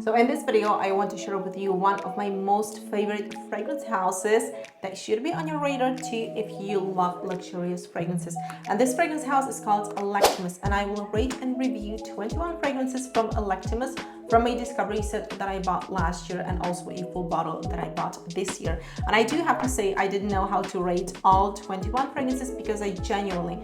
So in this video, I want to share with you one of my most favorite fragrance houses that should be on your radar too if you love luxurious fragrances. And this fragrance house is called ELECTIMUSS, and I will rate and review 21 fragrances from ELECTIMUSS from a discovery set that I bought last year and also a full bottle that I bought this year. And I do have to say I didn't know how to rate all 21 fragrances because I genuinely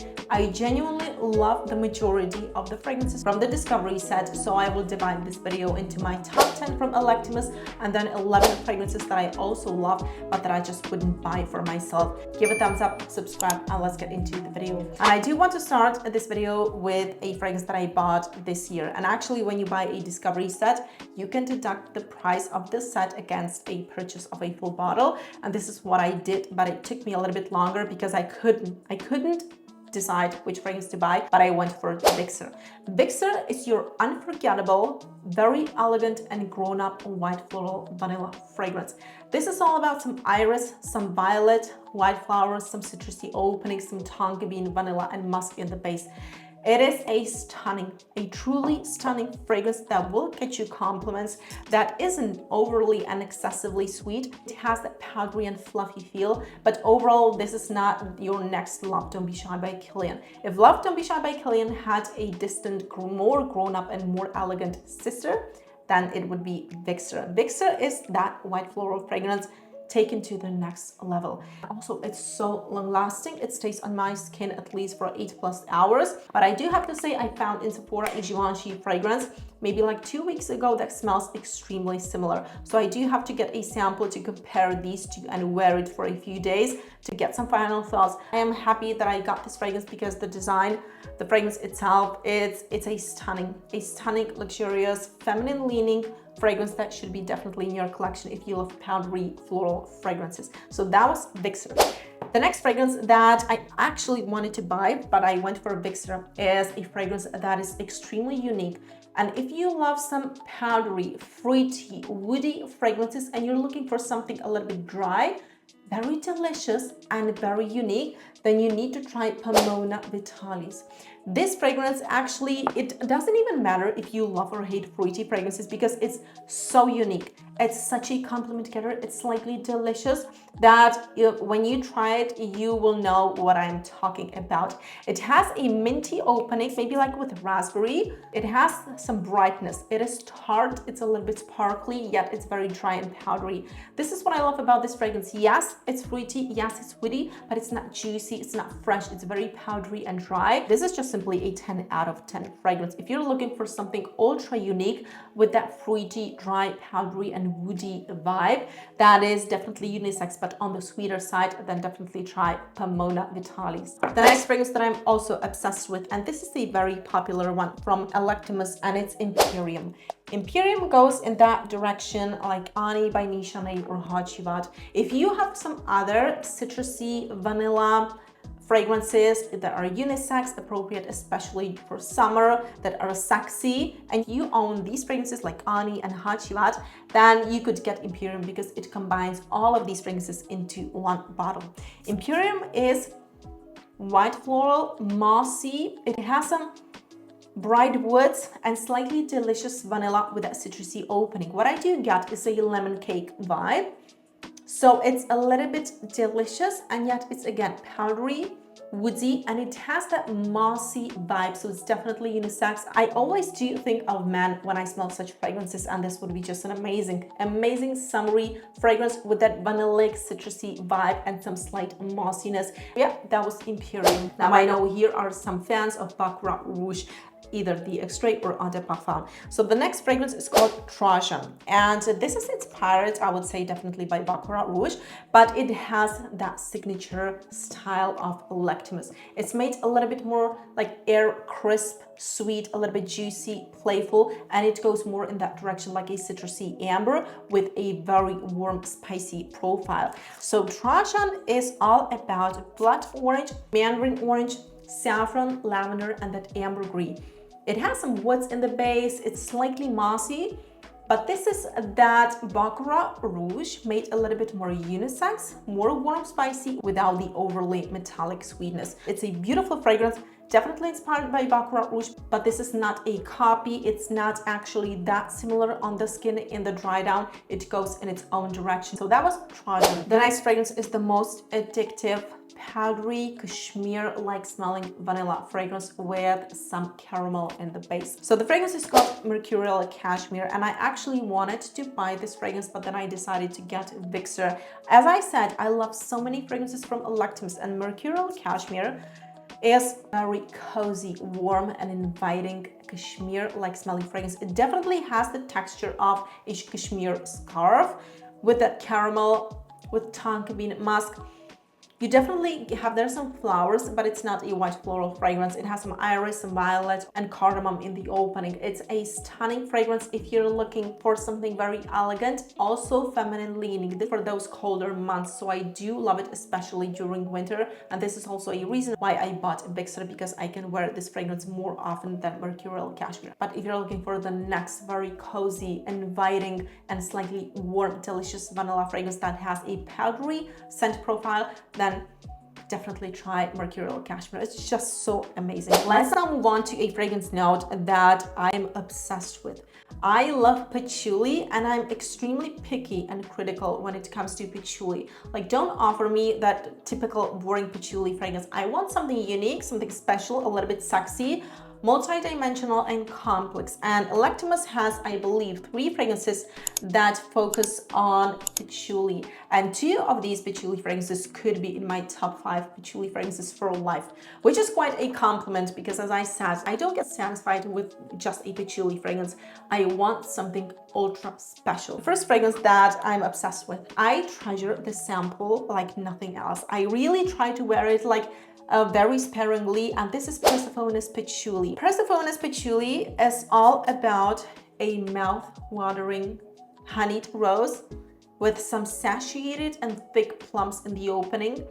love the majority of the fragrances from the discovery set. So I will divide this video into my top 10 from ELECTIMUSS and then 11 fragrances that I also love but that I just wouldn't buy for myself. Give a thumbs up, subscribe, and let's get into the video. And I do want to start this video with a fragrance that I bought this year. And actually, when you buy a discovery set, you can deduct the price of the set against a purchase of a full bottle. And this is what I did, but it took me a little bit longer because I couldn't decide which fragrance to buy, but I went for Vixere. Vixere is your unforgettable, very elegant and grown-up white floral vanilla fragrance. This is all about some iris, some violet, white flowers, some citrusy openings, some tonka bean, vanilla, and musk in the base. It is a truly stunning fragrance that will get you compliments, that isn't overly and excessively sweet. It has that powdery and fluffy feel, but overall, this is not your next Love Don't Be Shy by Kilian. If Love Don't Be Shy by Kilian had a distant, more grown-up and more elegant sister, then it would be Vixere. Vixere is that white floral fragrance taken to the next level. Also, it's so long lasting. It stays on my skin at least for 8+ hours. But I do have to say, I found in Sephora a Givenchy fragrance maybe like 2 weeks ago that smells extremely similar. So I do have to get a sample to compare these two and wear it for a few days to get some final thoughts. I am happy that I got this fragrance because the design, the fragrance itself, it's a stunning, luxurious, feminine leaning fragrance that should be definitely in your collection if you love powdery floral fragrances. So that was Vixere. The next fragrance that I actually wanted to buy, but I went for Vixere, is a fragrance that is extremely unique. And if you love some powdery, fruity, woody fragrances and you're looking for something a little bit dry, very delicious and very unique, then you need to try Pomona Vitalis. This fragrance actually, it doesn't even matter if you love or hate fruity fragrances because it's so unique. It's such a compliment getter. It's slightly delicious that when you try it, you will know what I'm talking about. It has a minty opening, maybe like with raspberry. It has some brightness. It is tart. It's a little bit sparkly, yet it's very dry and powdery. This is what I love about this fragrance. Yes, it's fruity. Yes, it's woody, but it's not juicy. It's not fresh. It's very powdery and dry. This is just simply a 10 out of 10 fragrance. If you're looking for something ultra unique with that fruity, dry, powdery, and woody vibe, that is definitely unisex, but on the sweeter side, then definitely try Pomona Vitalis. The next fragrance that I'm also obsessed with, and this is a very popular one from ELECTIMUSS, and it's Imperium. Imperium goes in that direction like Ani by Niche or Hot Chivat. If you have some other citrusy, vanilla fragrances that are unisex, appropriate especially for summer, that are sexy, and you own these fragrances like Ani and Hachivat, then you could get Imperium because it combines all of these fragrances into one bottle. Imperium is white floral, mossy. It has some bright woods and slightly delicious vanilla with that citrusy opening. What I do get is a lemon cake vibe. So it's a little bit delicious and yet it's again powdery, woody, and it has that mossy vibe, so it's definitely unisex. I always do think of men when I smell such fragrances, and this would be just an amazing summery fragrance with that vanillic citrusy vibe and some slight mossiness. Yeah, that was Imperium. Now I know here are some fans of Baccarat Rouge, either the extrait or Eau de Parfum. So the next fragrance is called Trajan, and this is inspired, I would say, definitely by Baccarat Rouge, but it has that signature style of ELECTIMUSS. It's made a little bit more like air crisp, sweet, a little bit juicy, playful, and it goes more in that direction like a citrusy amber with a very warm, spicy profile. So Trajan is all about blood orange, mandarin orange, saffron, lavender, and that ambergris. It has some woods in the base. It's slightly mossy, but this is that Baccarat Rouge made a little bit more unisex, more warm, spicy, without the overly metallic sweetness. It's a beautiful fragrance. Definitely inspired by Baccarat Rouge, but this is not a copy. It's not actually that similar on the skin in the dry down. It goes in its own direction. So that was Trajan. The next fragrance is the most addictive, powdery, cashmere-like smelling vanilla fragrance with some caramel in the base. So the fragrance is called Mercurial Cashmere, and I actually wanted to buy this fragrance, but then I decided to get Vixere. As I said, I love so many fragrances from Electimus, and Mercurial Cashmere is very cozy, warm, and inviting cashmere-like smelling fragrance. It definitely has the texture of a cashmere scarf with that caramel, with tonka bean musk. You definitely have there some flowers, but it's not a white floral fragrance. It has some iris, some violet, and cardamom in the opening. It's a stunning fragrance if you're looking for something very elegant, also feminine leaning for those colder months. So I do love it, especially during winter. And this is also a reason why I bought Vixere, because I can wear this fragrance more often than Mercurial Cashmere. But if you're looking for the next very cozy, inviting, and slightly warm, delicious vanilla fragrance that has a powdery scent profile, then definitely try Mercurial Cashmere. It's just so amazing. Let's now move on to a fragrance note that I'm obsessed with. I love patchouli, and I'm extremely picky and critical when it comes to patchouli. Like, don't offer me that typical boring patchouli fragrance. I want something unique, something special, a little bit sexy, multi-dimensional, and complex. And Electimus has, I believe, 3 fragrances that focus on patchouli, and 2 of these patchouli fragrances could be in my top 5 patchouli fragrances for life, which is quite a compliment, because as I said, I don't get satisfied with just a patchouli fragrance. I want something ultra special. The first fragrance that I'm obsessed with, I treasure the sample like nothing else. I really try to wear it like very sparingly, and this is Persephone's Patchouli. Persephone's Patchouli is all about a mouth-watering honeyed rose with some satiated and thick plums in the opening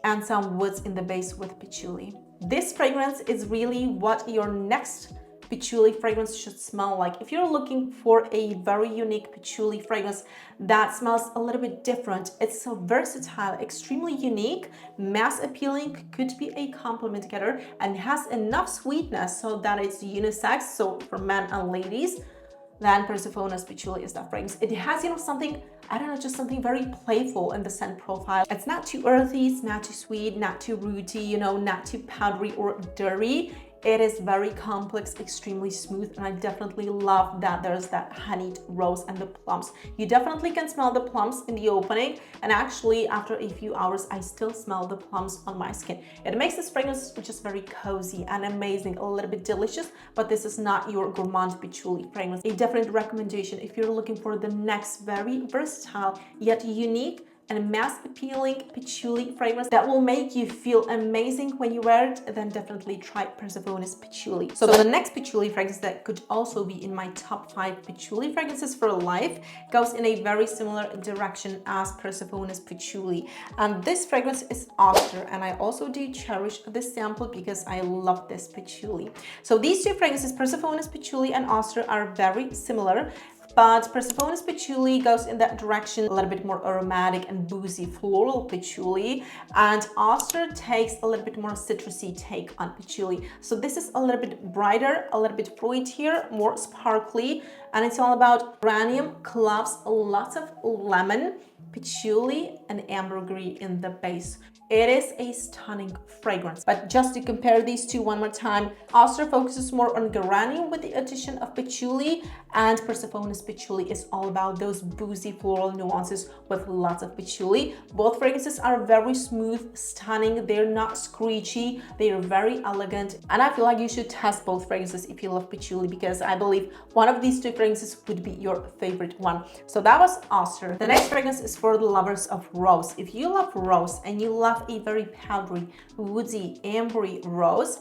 and some woods in the base with patchouli. This fragrance is really what your next patchouli fragrance should smell like. If you're looking for a very unique patchouli fragrance that smells a little bit different, it's so versatile, extremely unique, mass appealing, could be a compliment getter, and has enough sweetness so that it's unisex, so for men and ladies, then Persephone's Patchouli is that fragrance. It has, you know, something, I don't know, just something very playful in the scent profile. It's not too earthy, it's not too sweet, not too rooty, you know, not too powdery or dirty. It is very complex, extremely smooth, and I definitely love that there's that honeyed rose and the plums. You definitely can smell the plums in the opening, and actually after a few hours I still smell the plums on my skin. It makes this fragrance just very cozy and amazing, a little bit delicious, but this is not your gourmand patchouli fragrance. A definite recommendation if you're looking for the next very versatile yet unique and mass appealing patchouli fragrance that will make you feel amazing when you wear it, then definitely try Persephone's Patchouli. So the next patchouli fragrance that could also be in my top 5 patchouli fragrances for life goes in a very similar direction as Persephone's Patchouli. And this fragrance is Auster, and I also do cherish this sample because I love this patchouli. So these 2 fragrances, Persephone's Patchouli and Auster, are very similar. But Persephone's Patchouli goes in that direction, a little bit more aromatic and boozy floral patchouli, and Auster takes a little bit more citrusy take on patchouli. So this is a little bit brighter, a little bit fruitier, more sparkly, and it's all about geranium, cloves, lots of lemon, patchouli, and ambergris in the base. It is a stunning fragrance. But just to compare these 2 one more time, Auster focuses more on geranium with the addition of patchouli, and Persephone's Patchouli is all about those boozy floral nuances with lots of patchouli. Both fragrances are very smooth, stunning, they're not screechy, they're very elegant, and I feel like you should test both fragrances if you love patchouli, because I believe one of these 2 fragrances would be your favorite one. So that was Auster. The next fragrance is for the lovers of rose. If you love rose and you love a very powdery, woodsy, ambery rose,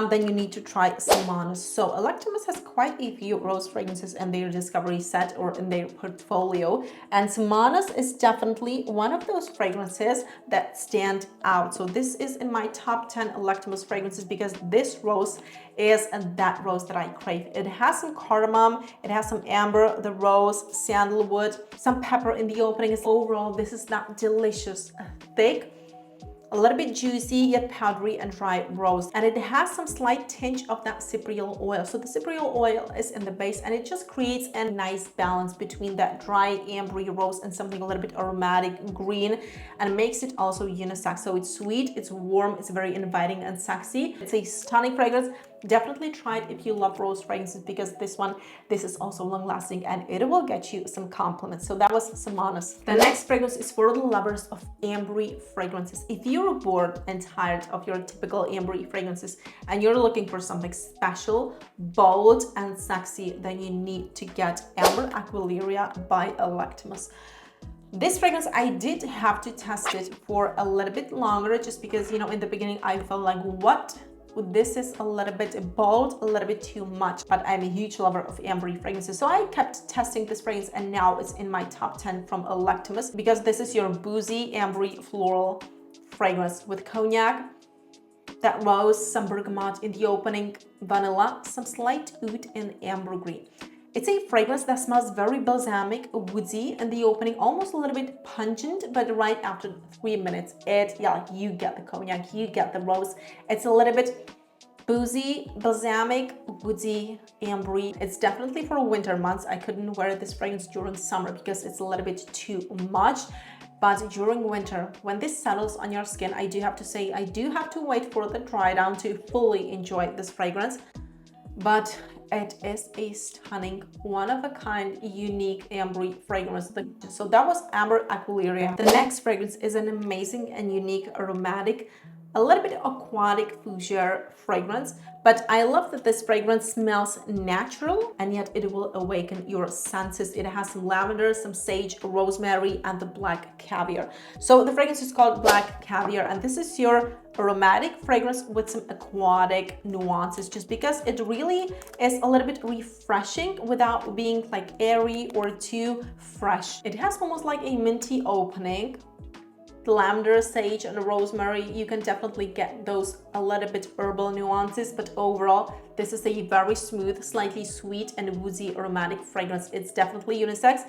then you need to try Summanus. So Electimus has quite a few rose fragrances in their discovery set or in their portfolio, and Summanus is definitely one of those fragrances that stand out. So this is in my top 10 Electimus fragrances because this rose is that rose that I crave. It has some cardamom, it has some amber, the rose, sandalwood, some pepper in the opening. Overall, this is that delicious, thick, a little bit juicy yet powdery and dry rose, and it has some slight tinge of that cypriol oil. So the cypriol oil is in the base, and it just creates a nice balance between that dry ambery rose and something a little bit aromatic green, and makes it also unisex. So it's sweet, it's warm, it's very inviting and sexy. It's a stunning fragrance. Definitely try it if you love rose fragrances, because this is also long lasting and it will get you some compliments. So that was Summanus. The next fragrance is for the lovers of ambery fragrances. If you're bored and tired of your typical ambery fragrances and you're looking for something special, bold and sexy, then you need to get Amber Aquilaria by ELECTIMUSS. This fragrance, I did have to test it for a little bit longer, just because, you know, in the beginning I felt like, what? This is a little bit bold, a little bit too much, but I'm a huge lover of ambery fragrances. So I kept testing this fragrance, and now it's in my top 10 from ELECTIMUSS, because this is your boozy ambery floral fragrance with cognac, that rose, some bergamot in the opening, vanilla, some slight oud and amber green. It's a fragrance that smells very balsamic, woodsy in the opening, almost a little bit pungent, but right after 3 minutes, you get the cognac, you get the rose. It's a little bit boozy, balsamic, woodsy, ambery. It's definitely for winter months. I couldn't wear this fragrance during summer because it's a little bit too much. But during winter, when this settles on your skin, I do have to say, I do have to wait for the dry down to fully enjoy this fragrance. But it is a stunning, one-of-a-kind, unique ambery fragrance. So that was Amber Aquilaria. The next fragrance is an amazing and unique aromatic, a little bit aquatic fougere fragrance, but I love that this fragrance smells natural and yet it will awaken your senses. It has some lavender, some sage, rosemary, and the black caviar. So the fragrance is called Black Caviar, and this is your aromatic fragrance with some aquatic nuances, just because it really is a little bit refreshing without being like airy or too fresh. It has almost like a minty opening. The lavender, sage, and the rosemary, you can definitely get those a little bit herbal nuances, but overall, this is a very smooth, slightly sweet and woodsy aromatic fragrance. It's definitely unisex,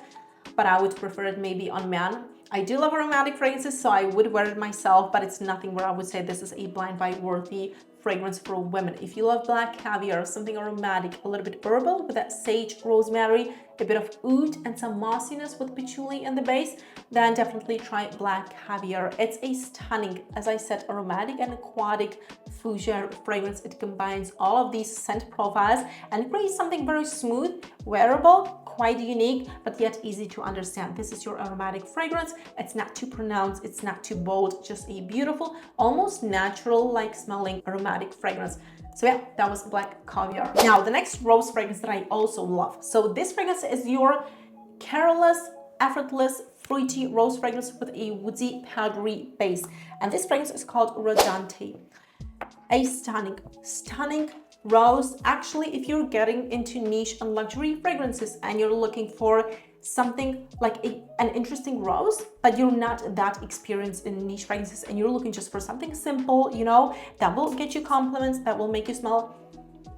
but I would prefer it maybe on men. I do love aromatic fragrances, so I would wear it myself, but it's nothing where I would say this is a blind buy worthy fragrance for women. If you love Black Caviar, something aromatic, a little bit herbal with that sage, rosemary, a bit of oud and some mossiness with patchouli in the base, then definitely try Black Caviar. It's a stunning, as I said, aromatic and aquatic fougere fragrance. It combines all of these scent profiles and creates something very smooth, wearable, quite unique, but yet easy to understand. This is your aromatic fragrance. It's not too pronounced, it's not too bold, just a beautiful, almost natural like smelling aromatic fragrance. So yeah, that was Black Caviar. Now the next rose fragrance that I also love. So this fragrance is your careless, effortless, fruity rose fragrance with a woodsy, powdery base. And this fragrance is called Rhodante. A stunning rose. Actually, if you're getting into niche and luxury fragrances and you're looking for something like an interesting rose, but you're not that experienced in niche fragrances and you're looking just for something simple, you know, that will get you compliments, that will make you smell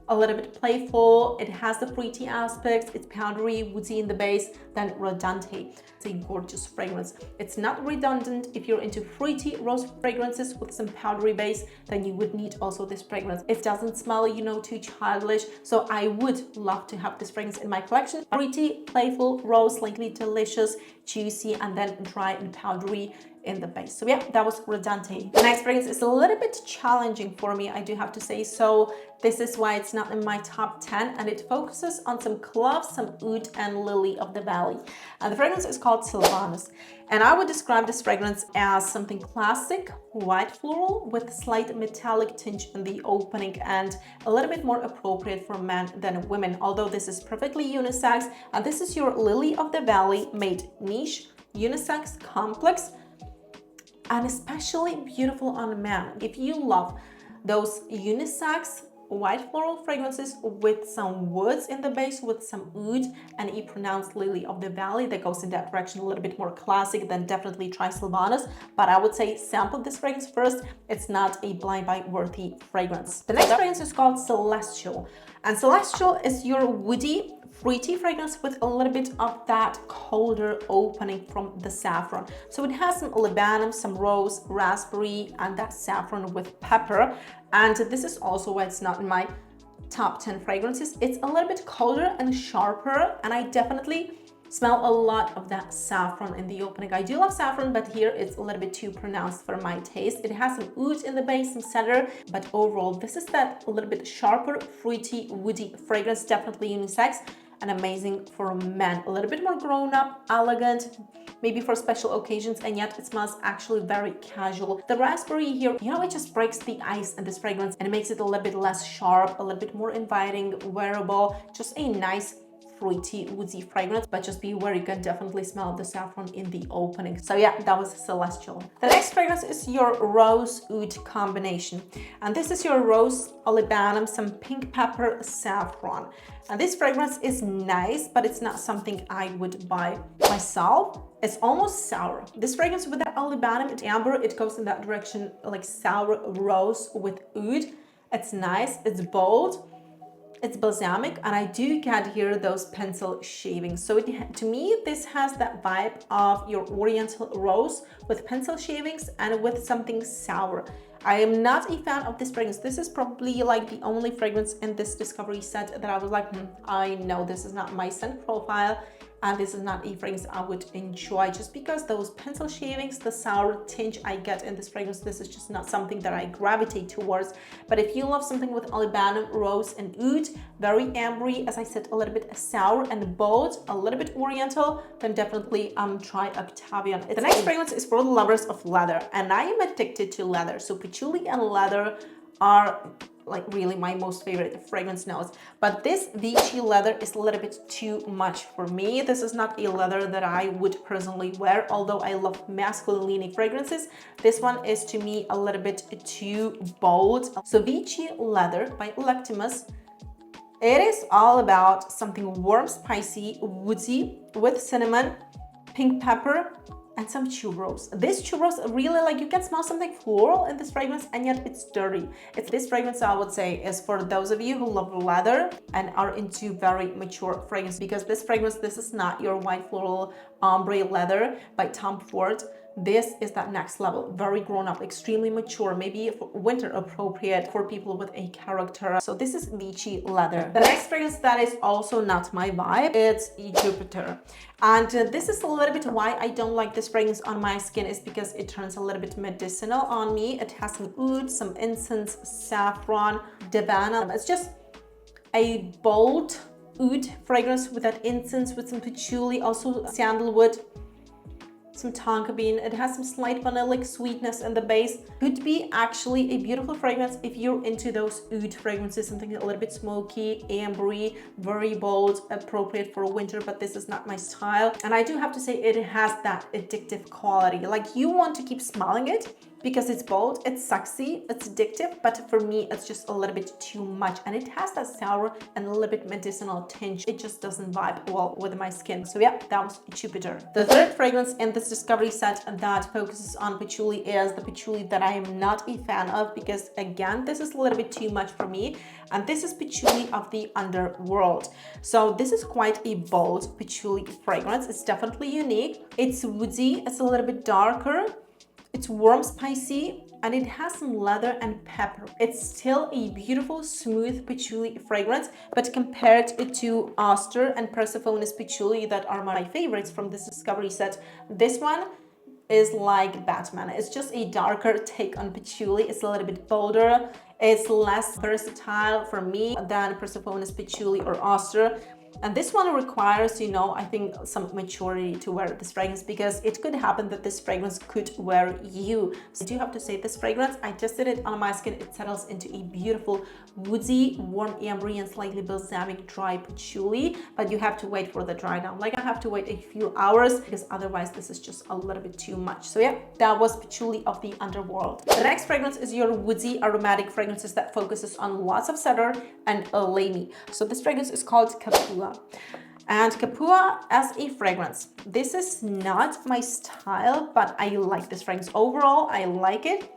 a little bit playful, it has the fruity aspects, it's powdery, woodsy in the base, then Rhodante. It's a gorgeous fragrance. It's not redundant. If you're into fruity rose fragrances with some powdery base, then you would need also this fragrance. It doesn't smell, you know, too childish, so I would love to have this fragrance in my collection. Fruity, playful, rose, slightly delicious, juicy, and then dry and powdery in the base. So yeah, that was Rhodante. The next fragrance is a little bit challenging for me, I do have to say, so this is why it's not in my top 10, and it focuses on some cloves, some oud, and lily of the valley. And the fragrance is called Silvanus. And I would describe this fragrance as something classic, white floral with slight metallic tinge in the opening and a little bit more appropriate for men than women, although this is perfectly unisex. And this is your lily of the valley, made niche, unisex, complex, and especially beautiful on men. If you love those unisex white floral fragrances with some woods in the base, with some oud and a pronounced lily of the valley that goes in that direction, a little bit more classic, then definitely try Silvanus. But I would say sample this fragrance first. It's not a blind buy worthy fragrance. The next fragrance is called Celestial, and Celestial is your woody fruity fragrance with a little bit of that colder opening from the saffron. So it has some olibanum, some rose, raspberry, and that saffron with pepper. And this is also why it's not in my top 10 fragrances. It's a little bit colder and sharper, and I definitely smell a lot of that saffron in the opening. I do love saffron, but here it's a little bit too pronounced for my taste. It has some oud in the base, some cedar, but overall this is that a little bit sharper, fruity, woody fragrance, definitely unisex and amazing for men. A little bit more grown up, elegant, maybe for special occasions, and yet it smells actually very casual. The raspberry here, you know, it just breaks the ice in this fragrance and it makes it a little bit less sharp, a little bit more inviting, wearable, just a nice fruity, woodsy fragrance, but just be aware you can definitely smell the saffron in the opening. So yeah, that was Celestial. The next fragrance is your rose oud combination. And this is your rose, olibanum, some pink pepper, saffron. And this fragrance is nice, but it's not something I would buy myself. It's almost sour. This fragrance with that olibanum, it's amber, it goes in that direction, like sour rose with oud. It's nice, it's bold, it's balsamic, and I do get here those pencil shavings. So to me, this has that vibe of your oriental rose with pencil shavings and with something sour. I am not a fan of this fragrance. This is probably like the only fragrance in this discovery set that I was like, I know this is not my scent profile, and this is not a fragrance I would enjoy, just because those pencil shavings, the sour tinge I get in this fragrance, this is just not something that I gravitate towards. But if you love something with olibanum, rose, and oud, very ambery, as I said, a little bit sour and bold, a little bit oriental, then definitely try Octavian. The next fragrance is for the lovers of leather, and I am addicted to leather. So patchouli and leather are like really my most favorite fragrance notes, but this Vici leather is a little bit too much for me. This is not a leather that I would personally wear, although I love masculine leaning fragrances. This one is to me a little bit too bold. So Vici leather by Electimus, it is all about something warm, spicy, woodsy with cinnamon, pink pepper, and some tuberose. This tuberose really, like, you can smell something floral in this fragrance, and yet it's dirty. This fragrance, I would say, is for those of you who love leather and are into very mature fragrance, because this fragrance, this is not your white floral ombre leather by Tom Ford. This is that next level, very grown up, extremely mature, maybe winter appropriate for people with a character. So this is Vici leather. The next fragrance that is also not my vibe, it's Jupiter. And this is a little bit why I don't like this fragrance on my skin, is because it turns a little bit medicinal on me. It has some oud, some incense, saffron, davana. It's just a bold oud fragrance with that incense, with some patchouli, also sandalwood, some tonka bean. It has some slight vanillic sweetness in the base. Could be actually a beautiful fragrance if you're into those oud fragrances, something a little bit smoky, ambery, very bold, appropriate for winter, but this is not my style. And I do have to say, it has that addictive quality. Like, you want to keep smelling it because it's bold, it's sexy, it's addictive, but for me, it's just a little bit too much. And it has that sour and a little bit medicinal tinge. It just doesn't vibe well with my skin. So yeah, that was Jupiter. The third fragrance in this discovery set that focuses on patchouli is the patchouli that I am not a fan of, because again, this is a little bit too much for me. And this is patchouli of the Underworld. So this is quite a bold patchouli fragrance. It's definitely unique. It's woodsy, it's a little bit darker. It's warm, spicy, and it has some leather and pepper. It's still a beautiful, smooth patchouli fragrance, but compared to Auster and Persephone's patchouli that are my favorites from this discovery set, this one is like Batman. It's just a darker take on patchouli. It's a little bit bolder. It's less versatile for me than Persephone's patchouli or Auster. And this one requires, you know, I think some maturity to wear this fragrance, because it could happen that this fragrance could wear you. So I do have to say, this fragrance, I tested it on my skin. It settles into a beautiful, woodsy, warm, ambery, and slightly balsamic dry patchouli, but you have to wait for the dry down. Like, I have to wait a few hours, because otherwise this is just a little bit too much. So yeah, that was patchouli of the Underworld. The next fragrance is your woodsy aromatic fragrances that focuses on lots of cedar and elemi. So this fragrance is called Capua. And Capua as a fragrance, this is not my style, but I like this fragrance. Overall, I like it.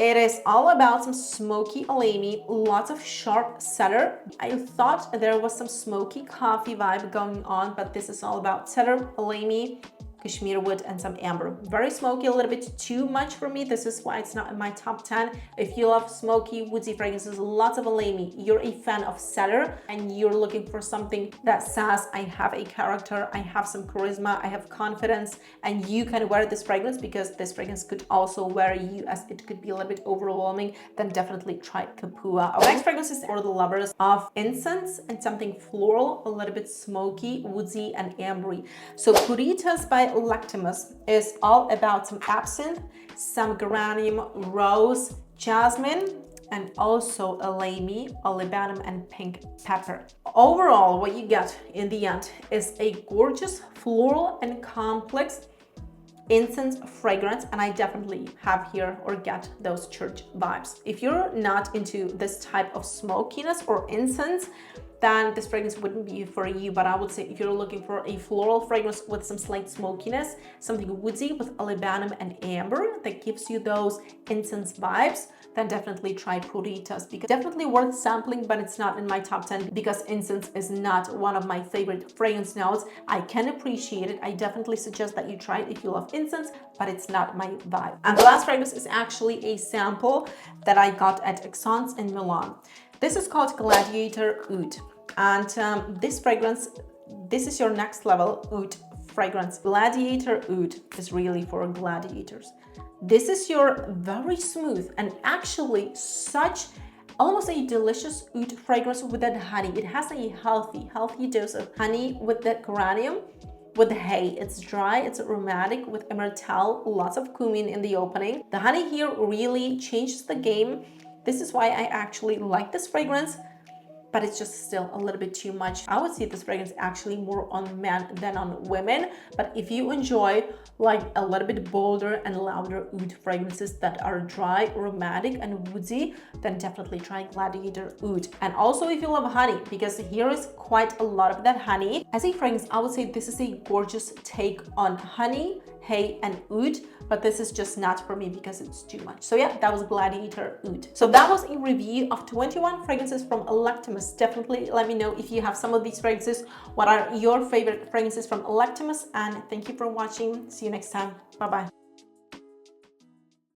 It is all about some smoky elemi, lots of sharp cedar. I thought there was some smoky coffee vibe going on, but this is all about cedar, elemi, cashmere wood, and some amber. Very smoky, a little bit too much for me. This is why it's not in my top 10. If you love smoky, woodsy fragrances, lots of elemi, you're a fan of cedar, and you're looking for something that says, I have a character, I have some charisma, I have confidence, and you can wear this fragrance, because this fragrance could also wear you, as it could be a little bit overwhelming, then definitely try Capua. Our next fragrance is for the lovers of incense and something floral, a little bit smoky, woodsy, and ambery. So Puritas by ELECTIMUSS is all about some absinthe, some geranium, rose, jasmine, and also elemi, olibanum, and pink pepper. Overall, what you get in the end is a gorgeous floral and complex incense fragrance, and I definitely have here or get those church vibes. If you're not into this type of smokiness or incense, then this fragrance wouldn't be for you. But I would say if you're looking for a floral fragrance with some slight smokiness, something woodsy with olibanum and amber that gives you those incense vibes, then definitely try Puritas, because definitely worth sampling, but it's not in my top 10 because incense is not one of my favorite fragrance notes. I can appreciate it. I definitely suggest that you try it if you love incense, but it's not my vibe. And the last fragrance is actually a sample that I got at Exons in Milan. This is called Gladiator Oud. And this fragrance, this is your next level oud fragrance. Gladiator Oud is really for gladiators. This is your very smooth and actually such almost a delicious oud fragrance with that honey. It has a healthy dose of honey with that geranium, with the hay. It's dry, it's aromatic with myrtle, lots of cumin in the opening. The honey here really changes the game. This is why I actually like this fragrance, but it's just still a little bit too much. I would see this fragrance actually more on men than on women. But if you enjoy like a little bit bolder and louder oud fragrances that are dry, aromatic, and woodsy, then definitely try Gladiator Oud. And also if you love honey, because here is quite a lot of that honey. As a fragrance, I would say this is a gorgeous take on honey, hay, and oud, but this is just not for me because it's too much. So yeah, that was Gladiator Oud. So that was a review of 21 fragrances from ELECTIMUSS. Definitely let me know if you have some of these fragrances. What are your favorite fragrances from ELECTIMUSS? And thank you for watching. See you next time. Bye bye.